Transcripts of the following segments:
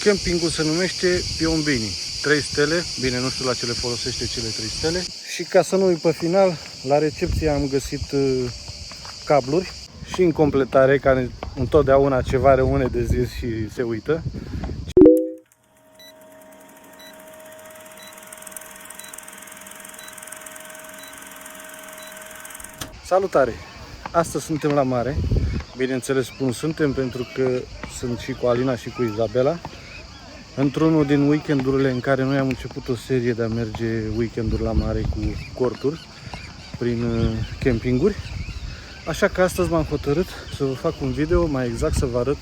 Campingul se numește Piombini. 3 stele, bine, nu știu la ce le folosește cele 3 stele. Și ca să nu uit pe final, la recepție am găsit cabluri și în completare, care întotdeauna ceva rămâne de zis și se uită. Salutare! Astăzi suntem la mare. Bineînțeles spun suntem pentru că sunt și cu Alina și cu Izabela într-unul din weekendurile în care noi am început o serie de a merge weekenduri la mare cu corturi prin campinguri. Așa că astăzi m-am hotărât să vă fac un video, mai exact să vă arăt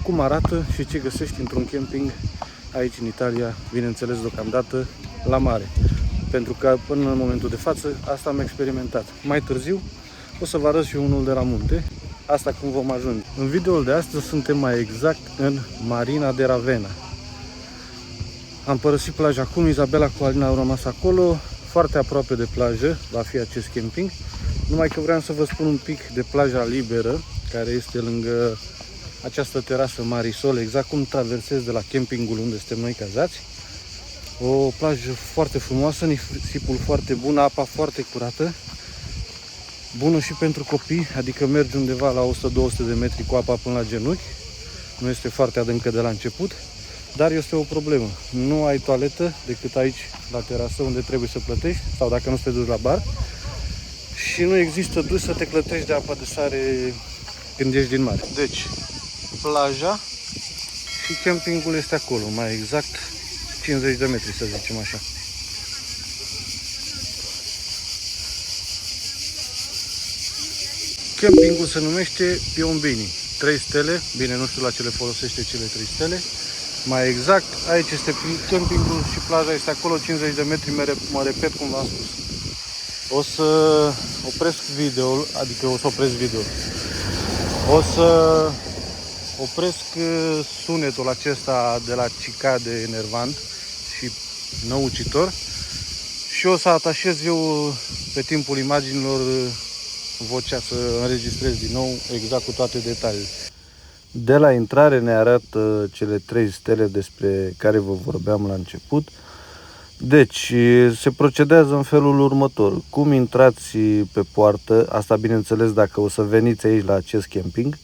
cum arată și ce găsești într-un camping aici în Italia, bineînțeles deocamdată la mare. Pentru că până în momentul de față asta am experimentat. Mai târziu o să vă arăt și unul de la munte, asta cum vom ajunge. În videoul de astăzi suntem mai exact în Marina de Ravenna. Am părăsit plaja acum, Izabela cu Alina au rămas acolo, foarte aproape de plajă va fi acest camping. Numai că vreau să vă spun un pic de plaja liberă, care este lângă această terasă Marisol, exact cum traversez de la campingul unde suntem noi cazați. O plajă foarte frumoasă, nisipul foarte bun, apa foarte curată. Bună și pentru copii, adică mergi undeva la 100-200 de metri cu apa până la genunchi. Nu este foarte adâncă de la început, dar este o problemă. Nu ai toaletă decât aici la terasă unde trebuie să plătești, sau dacă nu te duci la bar. Și nu există duș să te clătești de apă de sare când ești din mare. Deci, plaja și campingul este acolo, mai exact 50 de metri, să zicem așa. Campingul se numește Piombini. 3 stele, bine, nu știu la ce le folosește cele 3 stele. Mai exact, aici este campingul și plaja este acolo, 50 de metri, mă repet cum v-am spus. O să opresc video-ul, adică o să opresc video. O să opresc sunetul acesta de la cicade enervant și năucitor și o să atașez eu pe timpul imaginilor vocea să înregistrez din nou exact cu toate detaliile. De la intrare ne arată cele 3 stele despre care vă vorbeam la început. Deci, se procedează în felul următor. Cum intrați pe poartă, asta bineînțeles dacă o să veniți aici la acest camping,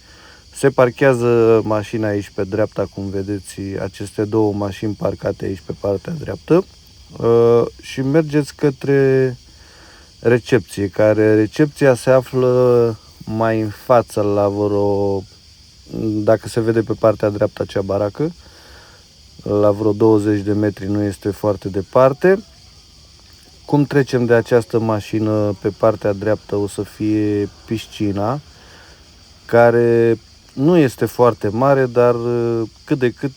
se parchează mașina aici pe dreapta, cum vedeți aceste 2 mașini parcate aici pe partea dreaptă și mergeți către recepție, recepția se află mai în față la vreo, dacă se vede pe partea dreaptă acea baracă, la vreo 20 de metri, nu este foarte departe. Cum trecem de această mașină, pe partea dreaptă o să fie piscina, care nu este foarte mare, dar cât de cât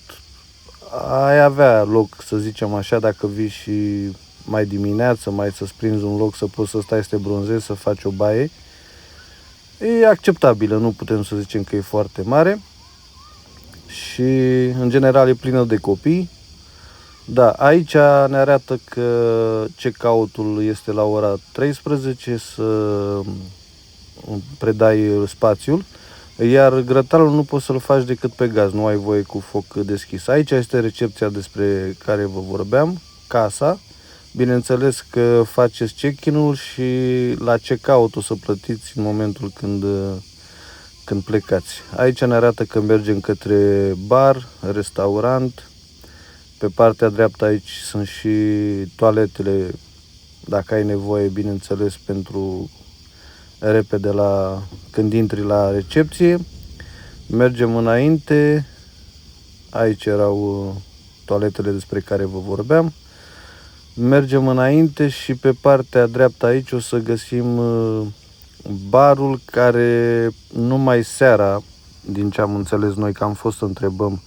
ai avea loc, să zicem așa, dacă vii și mai dimineață, mai să-ți prinzi un loc să poți să stai să te bronzezi, să faci o baie. E acceptabilă, nu putem să zicem că e foarte mare. Și în general e plină de copii. Da, aici ne arată că check-out-ul este la ora 13, să predai spațiul, iar grătarul nu poți să-l faci decât pe gaz, nu ai voie cu foc deschis. Aici este recepția despre care vă vorbeam, casa. Bineînțeles că faceți check-in-ul și la check-out o să plătiți în momentul când plecați. Aici ne arată că mergem către bar, restaurant. Pe partea dreaptă aici sunt și toaletele, dacă ai nevoie, bineînțeles, pentru repede când intri la recepție. Mergem înainte. Aici erau toaletele despre care vă vorbeam. Mergem înainte și pe partea dreaptă aici o să găsim barul, care numai seara, din ce am înțeles noi, că am fost să întrebăm,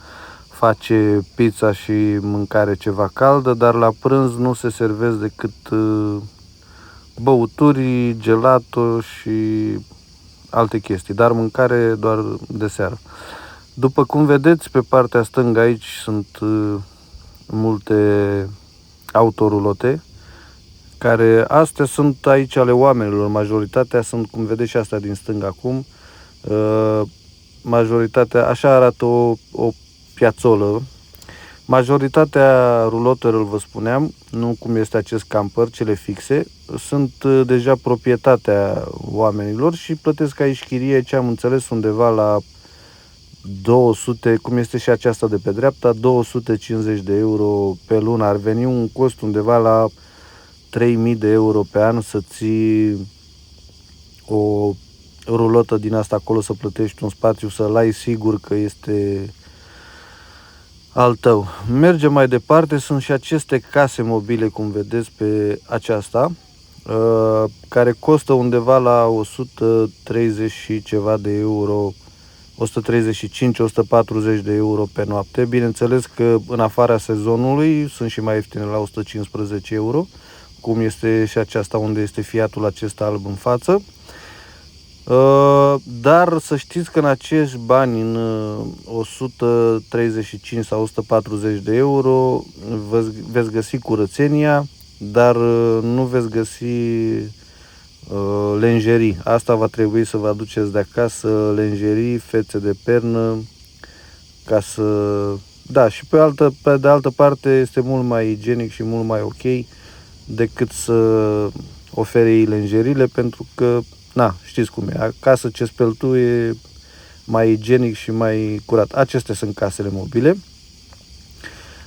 face pizza și mâncare ceva caldă, dar la prânz nu se servesc decât băuturi, gelato și alte chestii, dar mâncare doar de seară. După cum vedeți, pe partea stângă aici sunt multe autorulote, care astea sunt aici ale oamenilor, majoritatea sunt, cum vedeți și asta din stânga acum, majoritatea, așa arată o piațolă. Majoritatea rulotelor, vă spuneam, nu cum este acest camper, cele fixe, sunt deja proprietatea oamenilor și plătesc aici chirie, ce am înțeles, undeva la 200, cum este și aceasta de pe dreapta, 250 de euro pe lună. Ar veni un cost undeva la 3000 de euro pe an să ții o rulotă din asta acolo, să plătești un spațiu, să-l ai sigur că este al tău. Mergem mai departe, sunt și aceste case mobile, cum vedeți pe aceasta, care costă undeva la 130 și ceva de euro, 135-140 de euro pe noapte. Bineînțeles că în afara sezonului sunt și mai ieftine, la 115 euro, cum este și aceasta unde este Fiatul acesta alb în față. Dar să știți că în acești bani, în 135 sau 140 de euro, veți găsi curățenia, dar nu veți găsi lenjerii. Asta va trebui să vă aduceți de acasă, lenjerii, fețe de pernă, ca să... Da, și pe de altă parte este mult mai igienic și mult mai ok decât să ofere ei lenjerile, pentru că, na, știți cum e, acasă ce speli tu e mai igienic și mai curat. Acestea sunt casele mobile.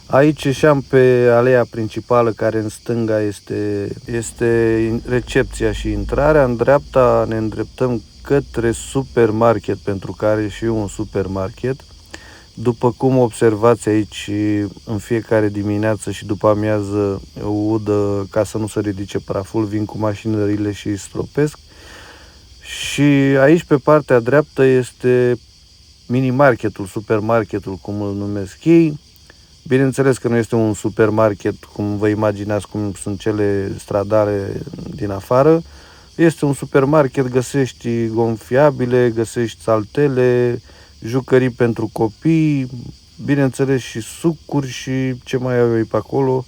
Aici ieșeam pe aleea principală, care în stânga este recepția și intrarea. În dreapta ne îndreptăm către supermarket, pentru că are și un supermarket. După cum observați aici, în fiecare dimineață și după amiază o udă, ca să nu se ridice praful, vin cu mașinările și îi stropesc. Și aici pe partea dreaptă este mini-marketul, supermarketul, cum îl numesc ei. Bineînțeles că nu este un supermarket cum vă imaginați, cum sunt cele stradale din afară. Este un supermarket, găsești gonfiabile, găsești saltele, jucării pentru copii, bineînțeles și sucuri și ce mai au ei pe acolo,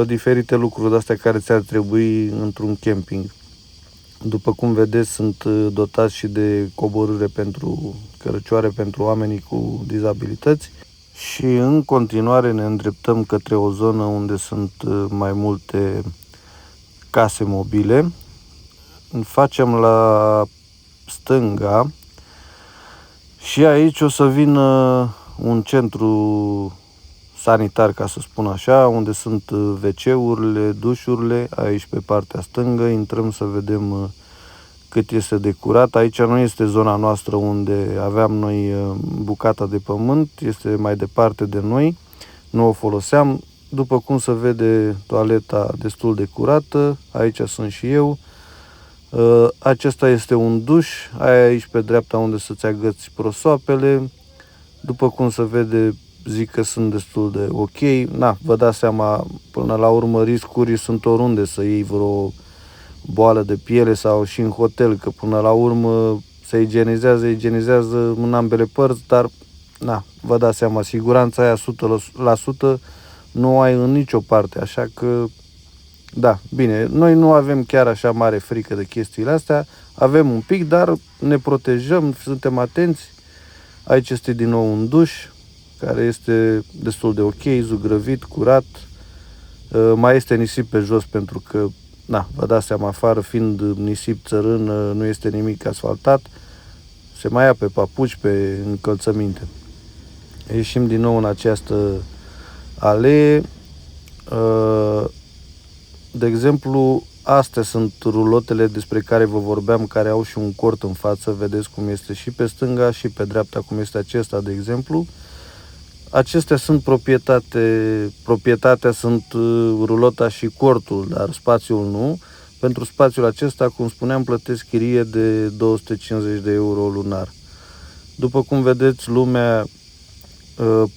diferite lucruri de-astea care ți-ar trebui într-un camping. După cum vedeți, sunt dotați și de coborâre pentru cărăcioare pentru oamenii cu dizabilități. Și în continuare ne îndreptăm către o zonă unde sunt mai multe case mobile. Facem la stânga și aici o să vină un centru sanitar, ca să spun așa, unde sunt WC-urile, dușurile. Aici pe partea stângă intrăm să vedem cât este de curat. Aici nu este zona noastră unde aveam noi bucata de pământ, este mai departe de noi, nu o foloseam. După cum se vede, toaleta destul de curată, aici sunt și eu. Acesta este un duș, aici pe dreapta unde să-ți agăți prosoapele. După cum se vede, zic că sunt destul de ok. Na, vă dați seama, până la urmă riscurii sunt oriunde, să iei vreo boală de piele sau și în hotel, că până la urmă se igienizează în ambele părți, dar na, vă dați seama, siguranța aia 100% nu ai în nicio parte, așa că da, bine, noi nu avem chiar așa mare frică de chestiile astea, avem un pic, dar ne protejăm, suntem atenți. Aici este din nou un duș, care este destul de ok, zugrăvit, curat, mai este nisip pe jos pentru că, na, vă dați seama, afară fiind nisip țărân, nu este nimic asfaltat, se mai ia pe papuci, pe încălțăminte. Ieșim din nou în această alee. De exemplu, astea sunt rulotele despre care vă vorbeam, care au și un cort în față. Vedeți cum este și pe stânga și pe dreapta, cum este acesta, de exemplu. Acestea sunt proprietatea sunt rulota și cortul, dar spațiul nu. Pentru spațiul acesta, cum spuneam, plătesc chirie de 250 de euro lunar. După cum vedeți, lumea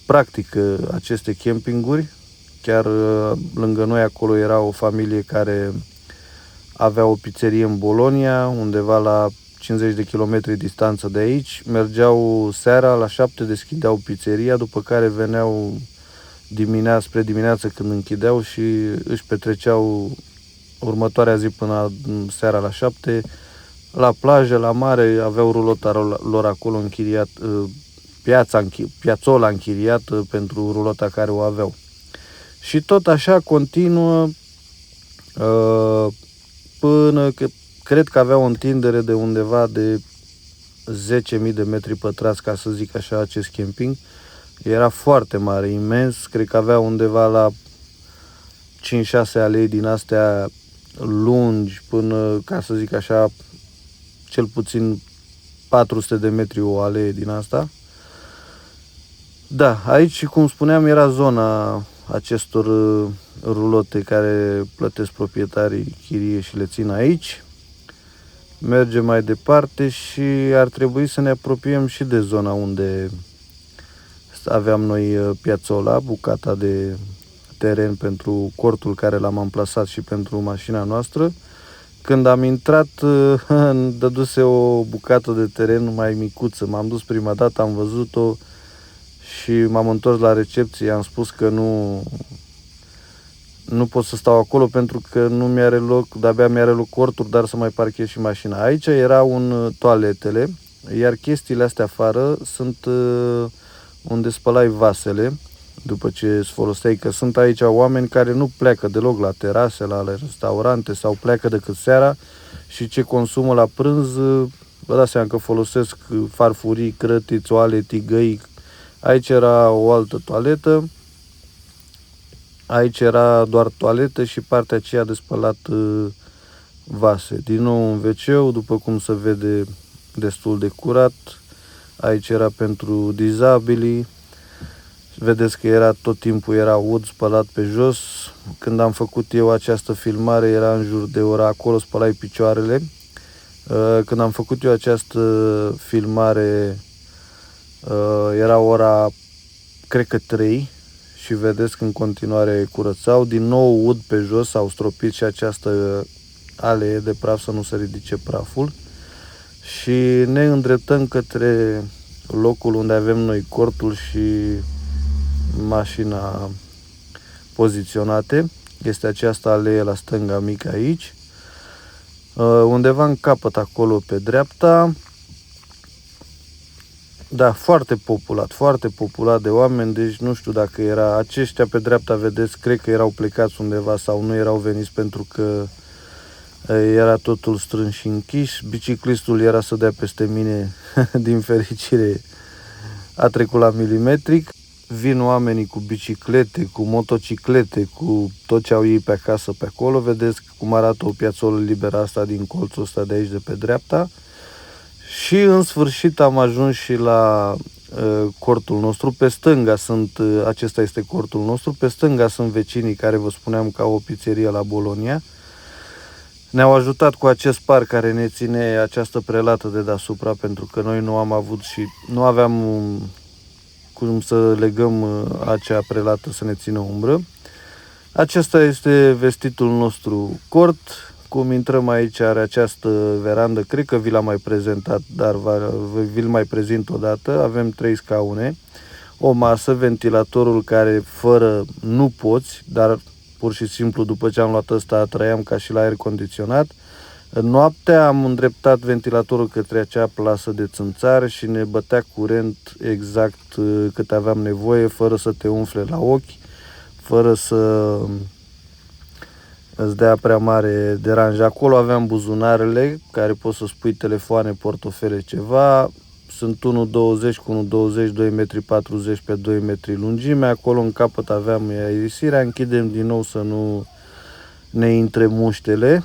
practică aceste campinguri. Chiar lângă noi acolo era o familie care avea o pizzerie în Bologna, undeva la 50 de kilometri distanță de aici. Mergeau seara, la 7 deschideau pizzeria, după care veneau spre dimineață când închideau și își petreceau următoarea zi până seara la 7 la plajă, la mare, aveau rulota lor acolo închiriat, piațola închiriată pentru rulota care o aveau. Și tot așa continuă până că cred că avea o întindere de undeva de 10.000 de metri pătrați, ca să zic așa, acest camping. Era foarte mare, imens, cred că avea undeva la 5-6 alei din astea lungi până, ca să zic așa, cel puțin 400 de metri o alee din asta. Da, aici, cum spuneam, era zona acestor rulote care plătesc proprietarii chirie și le țin aici. Mergem mai departe și ar trebui să ne apropiem și de zona unde aveam noi piațola, bucata de teren pentru cortul care l-am amplasat și pentru mașina noastră. Când am intrat, dăduse o bucată de teren mai micuță. M-am dus prima dată, am văzut-o și m-am întors la recepție. Am spus că nu pot să stau acolo pentru că nu mi-are loc, de-abia mi-are loc cortul, dar să mai parchez și mașina. Aici erau toaletele, iar chestiile astea afară sunt unde spălai vasele după ce îți foloseai, că sunt aici oameni care nu pleacă deloc la terase, la restaurante sau pleacă decât seara și ce consumă la prânz, vă dați seama că folosesc farfurii, crătiți, oale, tigăi. Aici era o altă toaletă, aici era doar toaletă și partea aceea de spălat vase. Din nou un WC, după cum se vede, destul de curat. Aici era pentru dizabili. Vedeți că era tot timpul era ud spălat pe jos. Când am făcut eu această filmare era în jur de ora, acolo spălai picioarele. Când am făcut eu această filmare era ora, cred că 3 și vedeți că în continuare curățau. Din nou ud pe jos, au stropit și această alee de praf să nu se ridice praful. Și ne îndreptăm către locul unde avem noi cortul și mașina poziționate. Este această alee la stânga mică aici. Undeva în capăt acolo pe dreapta. Da, foarte populat de oameni, deci nu știu dacă era aceștia pe dreapta, vedeți, cred că erau plecați undeva sau nu erau veniți pentru că era totul strâns și închis. Biciclistul era să dea peste mine, din fericire a trecut la milimetric. Vin oamenii cu biciclete, cu motociclete, cu tot ce au ei pe acasă pe acolo. Vedeți cum arată o piațolă liberă asta din colțul ăsta de aici de pe dreapta. Și în sfârșit am ajuns și la cortul nostru. Pe stânga acesta este cortul nostru, pe stânga sunt vecinii care vă spuneam că au o pizzerie la Bologna. Ne-au ajutat cu acest par care ne ține această prelată de deasupra, pentru că noi nu am avut și nu aveam cum să legăm acea prelată să ne țină umbră. Acesta este vestitul nostru cort. Cum intrăm aici, are această verandă, cred că vi l-am mai prezentat, dar vi-l mai prezint o dată. Avem 3 scaune, o masă, ventilatorul care fără nu poți, dar pur și simplu după ce am luat ăsta trăiam ca și la aer condiționat. Noaptea am îndreptat ventilatorul către acea plasă de țânțar și ne bătea curent exact cât aveam nevoie, fără să te umfle la ochi, fără să îți dea prea mare deranj. Acolo aveam buzunarele, care poți să spui telefoane, portofele, ceva. Sunt 1,20 cu 1,20, 2,40 m pe 2 metri lungime. Acolo în capăt aveam aerisirea. Închidem din nou să nu ne intre muștele,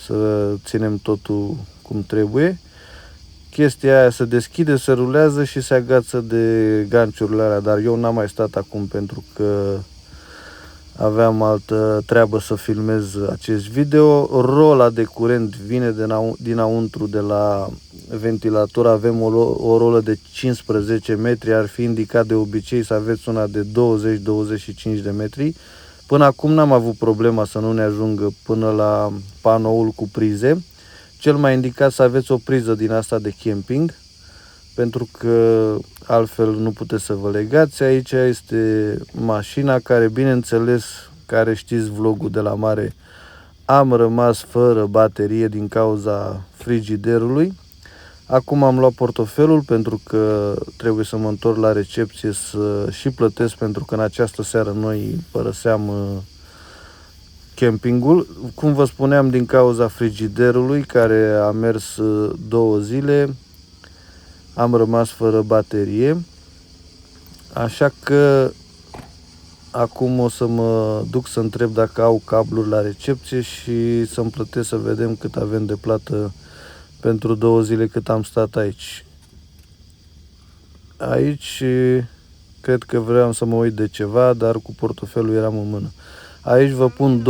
să ținem totul cum trebuie. Chestia aia se deschide, se rulează și se agață de ganciurile alea, dar eu n-am mai stat acum pentru că aveam altă treabă să filmez acest video. Rola de curent vine dinăuntru de la ventilator. Avem o rolă de 15 metri, ar fi indicat de obicei să aveți una de 20-25 de metri. Până acum n-am avut problema să nu ne ajungă până la panoul cu prize. Cel mai indicat să aveți o priză din asta de camping, pentru că altfel nu puteți să vă legați. Aici este mașina care, bineînțeles, care știți vlogul de la mare, am rămas fără baterie din cauza frigiderului. Acum am luat portofelul pentru că trebuie să mă întorc la recepție să și plătesc, pentru că în această seară noi părăseam campingul. Cum vă spuneam, din cauza frigiderului care a mers 2 zile, am rămas fără baterie. Așa că acum o să mă duc să întreb dacă au cabluri la recepție și să-mi plătesc, să vedem cât avem de plată pentru 2 zile cât am stat aici. Aici cred că vreau să mă uit de ceva, dar cu portofelul eram în mână. Aici vă pun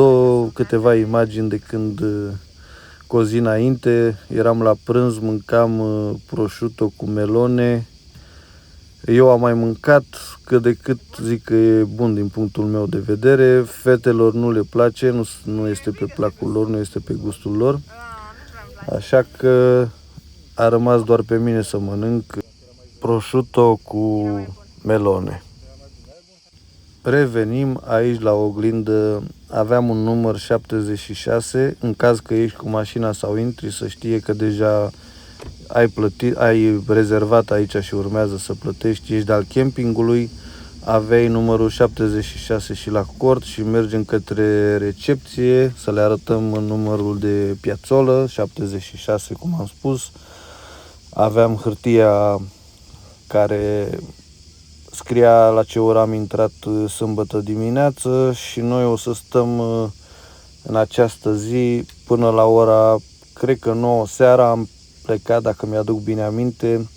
câteva imagini de când, cu o zi înainte, eram la prânz, mâncam prosciutto cu melone. Eu am mai mâncat, cât de cât zic că e bun din punctul meu de vedere. Fetelor nu le place, nu este pe placul lor, nu este pe gustul lor. Așa că a rămas doar pe mine să mănânc prosciutto cu melone. Revenim aici la oglindă, aveam un număr 76, în caz că ești cu mașina sau intri, să știe că deja ai rezervat aici și urmează să plătești, ești de-al campingului, aveai numărul 76 și la cort și mergem către recepție să le arătăm numărul de piațolă, 76 cum am spus. Aveam hârtia care scria la ce oră am intrat sâmbătă dimineață și noi o să stăm în această zi până la ora, cred că 9 seara. Am plecat, dacă mi-aduc bine aminte,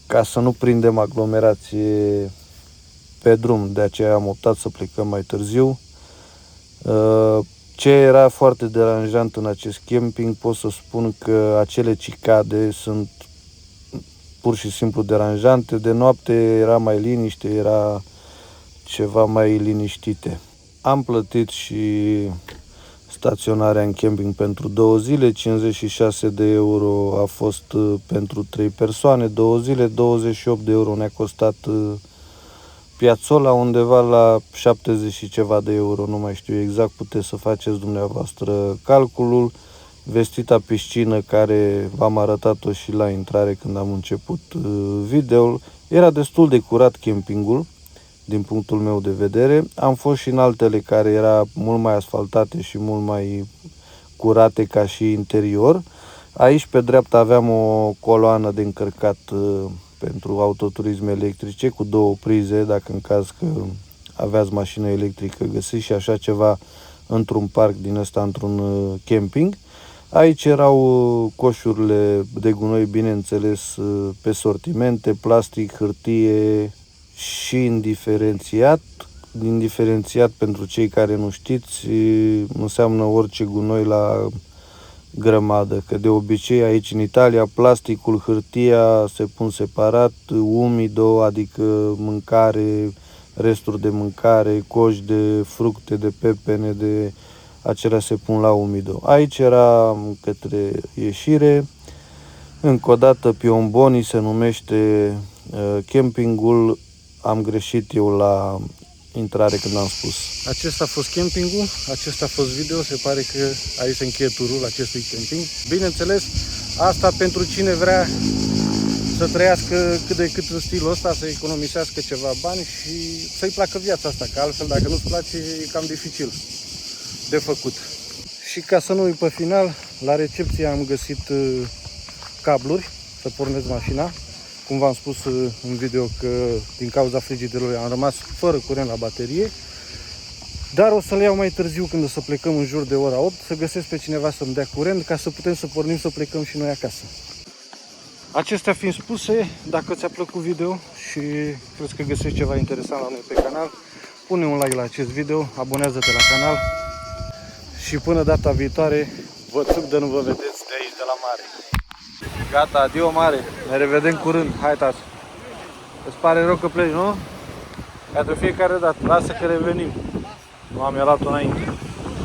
ca să nu prindem aglomerație pe drum, de aceea am optat să plecăm mai târziu. Ce era foarte deranjant în acest camping, pot să spun că acele cicade sunt pur și simplu deranjante. De noapte era mai liniște, era ceva mai liniștite. Am plătit și staționarea în camping pentru 2 zile, 56 de euro a fost pentru 3 persoane, 2 zile, 28 de euro ne-a costat piațola, undeva la 70 și ceva de euro, nu mai știu exact, puteți să faceți dumneavoastră calculul. Vestita piscină, care v-am arătat-o și la intrare când am început videoul, era destul de curat campingul, din punctul meu de vedere. Am fost și în altele care era mult mai asfaltate și mult mai curate ca și interior. Aici pe dreapta aveam o coloană de încărcat pentru autoturisme electrice cu 2 prize, dacă în caz că aveați mașină electrică, găsiți și așa ceva într-un parc din ăsta, într-un camping. Aici erau coșurile de gunoi, bineînțeles, pe sortimente, plastic, hârtie și indiferențiat pentru cei care nu știți, înseamnă orice gunoi la grămadă, că de obicei aici în Italia plasticul, hârtia se pun separat, umido, adică mâncare, resturi de mâncare, coși de fructe, de pepene, acelea se pun la umido. Aici era către ieșire. Încă o dată, Piomboni se numește campingul. Am greșit eu la intrare când am spus. Acesta a fost campingul, acesta a fost video. Se pare că aici se încheie turul acestui camping. Bineînțeles, asta pentru cine vrea să trăiască cât de cât în stilul ăsta, să economisească ceva bani și să-i placă viața asta, că altfel dacă nu-ți place e cam dificil de făcut. Și ca să nu uit pe final, la recepție am găsit cabluri să pornesc mașina. Cum v-am spus în video că din cauza frigiderului am rămas fără curent la baterie. Dar o să le iau mai târziu, când o să plecăm în jur de ora 8, să găsesc pe cineva să-mi dea curent ca să putem să pornim, să plecăm și noi acasă. Acestea fiind spuse, dacă ți-a plăcut video și crezi că găsești ceva interesant la noi pe canal, pune un like la acest video, abonează-te la canal și până data viitoare, vă țuc de nu vă vedeți de aici, de la mare. Gata, adio mare, ne revedem curând, hai tată. Îți pare rău că pleci, nu? Ca de fiecare dată, lasă că revenim. Nu am luat-o înainte.